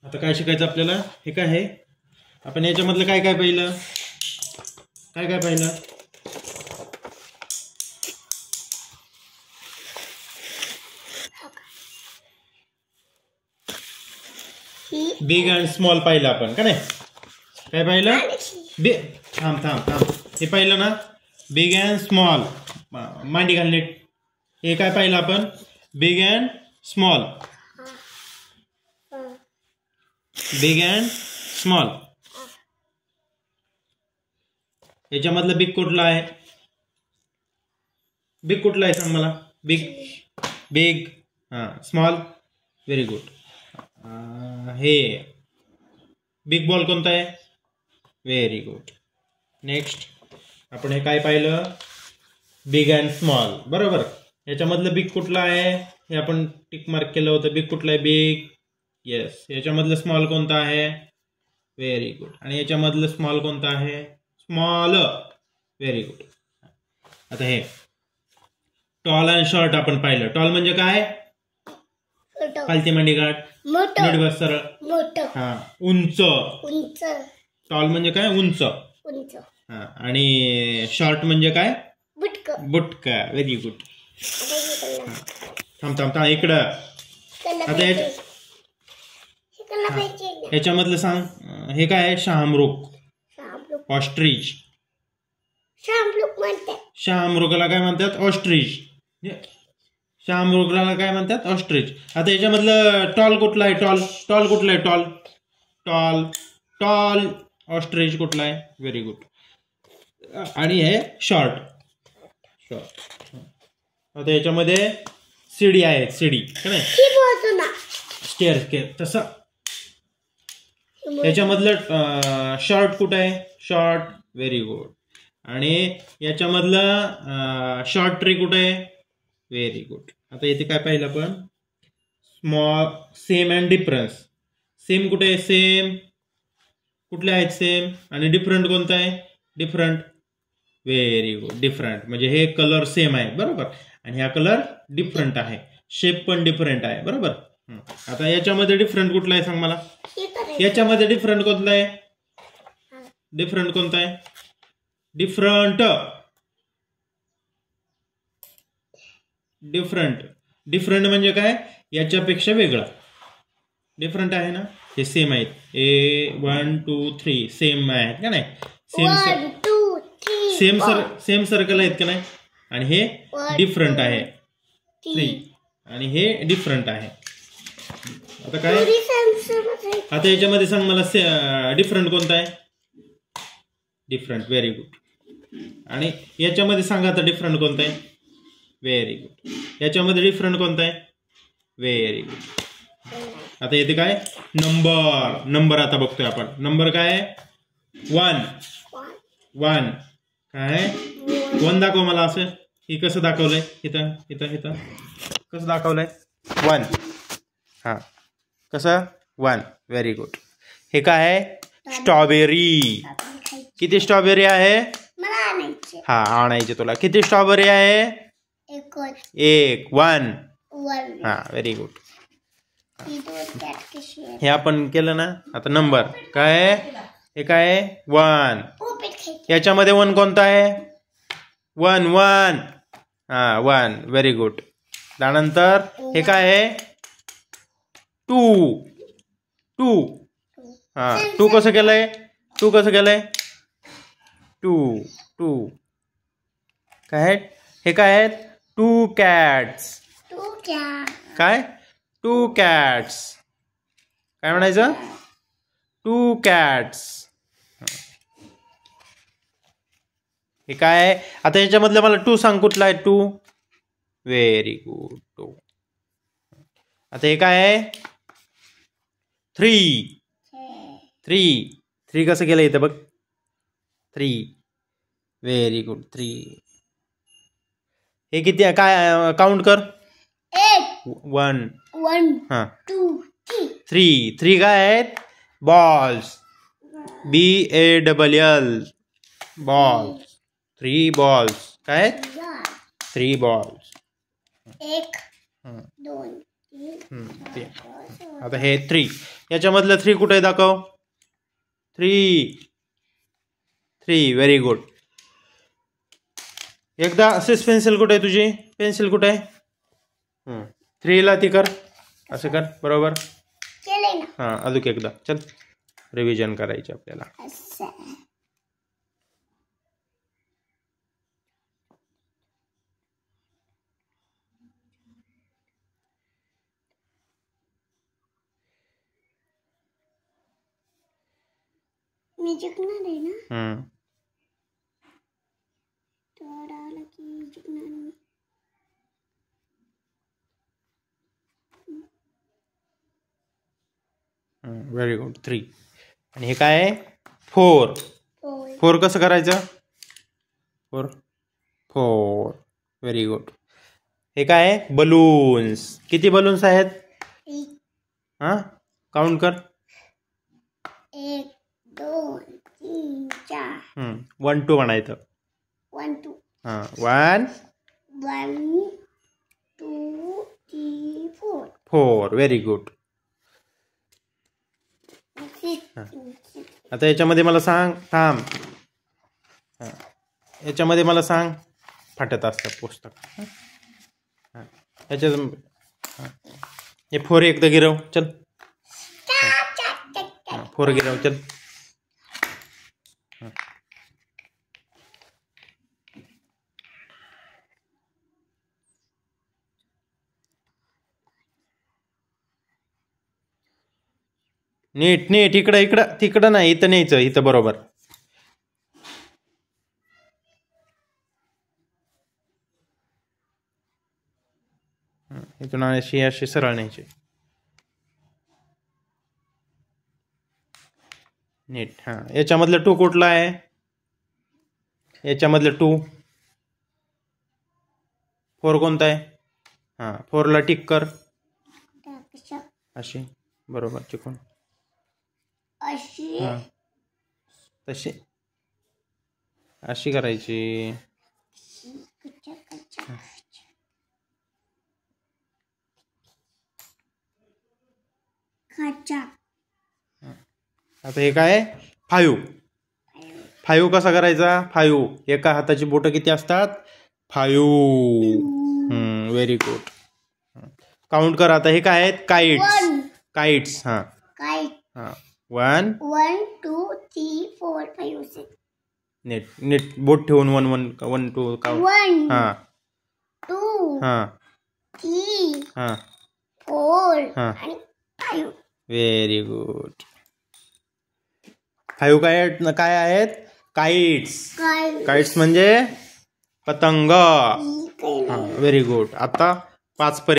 आता काय शिकायचं आपल्याला? हे काय आहे? आपण याच्यामधलं काय काय पाहिलं? काय काय पाहिलं? बिग अँड स्मॉल पाहिलं आपण का नाही? काय पाहिलं? थांब थांब थांब. हे पाहिलं ना? Big and small. मांडी घालणे. हे काय पाहिलं आपण? Big and small. Big and small. याच्यामधलं बिग कुठला आहे? बिग कुठला आहे सांग मला? Big big. Small. Very good. हे बिग बॉल कोणता आहे? Very good. नेक्स्ट आपण हे काय पाहिलं? Big and small. बरोबर. याच्यामधलं बिग कुठला आहे? हे आपण टिक मार्क केलं होतं. बिग कुठला आहे? बिग. येस. याच्यामधलं स्मॉल कोणता आहे? Very good. आणि याच्यामधलं स्मॉल कोणता आहे? स्मॉल. Very good. आता हे टॉल अँड शॉर्ट आपण पाहिलं. टॉल म्हणजे काय? खालती मांडी गाठ. नीट बस सरळ. उंच. टॉल म्हणजे काय? उंच. आणि शॉर्ट म्हणजे काय? बुटका. Very good. थांब थांब थांब इकडं. आता याच्यामधलं सांग. हे काय आहे? शहामृग. ऑस्ट्रिच. शहामृगाला काय म्हणतात? ऑस्ट्रिच. शहामृगाला काय म्हणतात? ऑस्ट्रिच. आता याच्यामधलं टॉल कुठला आहे? टॉल. टॉल कुठला आहे? टॉल. टॉल. टॉल. ऑस्ट्रिच कुठला आहे? Very good. आणि हे शॉर्ट. शॉर्ट. आता याच्यामध्ये सीडी आहे. सीडी का नाही? स्टेअर. तसं याच्यामधलं शॉर्ट कुठं आहे? शॉर्ट. Very good. आणि याच्यामधलं शॉर्ट ट्री कुठे आहे? Very good. आता इथे काय पाहिलं आपण? Small. Same and difference. Same कुठे आहे? सेम. कुठले आहेत सेम? आणि डिफरंट कोणतं आहे? डिफरंट. Very good. डिफरंट म्हणजे हे कलर सेम आहे. बरोबर. आणि हा कलर डिफरंट आहे. शेप पण डिफरंट आहे. बरोबर. आता याच्यामध्ये डिफरंट कुठला आहे सांग मला? याच्यामध्ये डिफरंट कोणता आहे? डिफरंट कोणता आहे? डिफरंट. डिफरंट. डिफरंट म्हणजे काय? याच्यापेक्षा वेगळा. डिफरंट आहे ना? हे सेम आहेत. 1 2 3 सेम आहेत का नाही? सेम सर्कल आहेत का नाही? आणि हे डिफरंट आहे. 3. आणि हे डिफरंट आहे. आता काय? आता याच्यामध्ये सांग मला डिफरंट कोणता आहे? डिफरंट. Very good. आणि याच्यामध्ये सांगा आता डिफरंट कोणता आहे? Very good. याच्यामध्ये डिफरंट कोणता आहे? Very good. आता येते काय? नंबर. नंबर आता बघतोय आपण. नंबर काय आहे? 1. 1 काय? 1 दाखव मला. असं हे कसं दाखवलंय? इथं इथं इथं कसं दाखवलंय? 1. कसं? 1. Very good. हे काय आहे? स्ट्रॉबेरी. किती स्ट्रॉबेरी आहे? आणायचे तुला. किती स्ट्रॉबेरी आहे? 1. 1. Very good. हे आपण केलं ना? आता नंबर काय आहे? हे काय आहे? 1. याच्यामध्ये 1 कोणता आहे? 1. 1. 1. Very good. त्यानंतर हे काय आहे? 2. 2. 2 कसं केलंय? 2 कसं केलंय? 2. काय आहेत? हे काय आहेत? 2 कॅट्स. काय? 2 कॅट्स. काय म्हणायचं? 2 कॅट्स. हे काय आहे? आता याच्यामधलं मला 2 सांग. कुठला आहे 2? Very good. 2. आता हे काय आहे? 3. 3 कसं केलं इथं बघ? 3. Very good. 3. हे किती आहे? काय काउंट कर? 1 2 3 काय आहेत? बॉल्स. BALL. बॉल्स. 3 बॉल्स. काय आहेत? 3 बॉल्स. 1 2 3. आता हे 3. याच्यामधलं 3 कुठे आहे दाखव. 3 व्हेरी गुड. एकदा असेच पेन्सिल कुठे आहे तुझी. पेन्सिल कुठे आहे. 3 ला ती कर. असं कर. बरोबर. हां अजून एकदा. चल रिव्हिजन करायची आपल्याला. मी जिंकणार आहे ना. Very good. 3 आणि हे काय आहे. 4 कसं करायचं. 4 व्हेरी गुड. हे काय आहे. बलून्स. किती बलून्स आहेत. हां काउंट कर. 1 2 3 4. 1 2 म्हणायचं. 1 2. हां 1 2 3 4. 4 व्हेरी गुड. आता याच्यामध्ये मला सांग. थांब. याच्यामध्ये मला सांग. फाटत असतात पुस्तक. याच्यात हे 4 एकदा गिरव. चल 4 गिरव. चल नीट नीट. इकडं तिकडं नाही. इथं न्यायचं. इथं बरोबर. इथून अशी सरळ न्यायची. नीट. हां याच्यामधलं 2 कुठला आहे. याच्यामधलं 2. 4 कोणता आहे. हां 4 ला टिक कर. अशी बरोबर चिकून. हां तशी अशी करायची. आता हे काय. 5 कसा करायचा. 5 एका हाताची बोटं किती असतात. 5 व्हेरी गुड. काउंट कर. आता हे काय आहेत. काइट्स. हां 1 2 3 4 5 6. नीट बोट ठेवून 1 2 काउंट. हां 2 हां 3 हां 4 हां आणि 5. Very good. 5 काय आहेत. काइट्स म्हणजे पतंग. Very good. आता 5 पर्यंत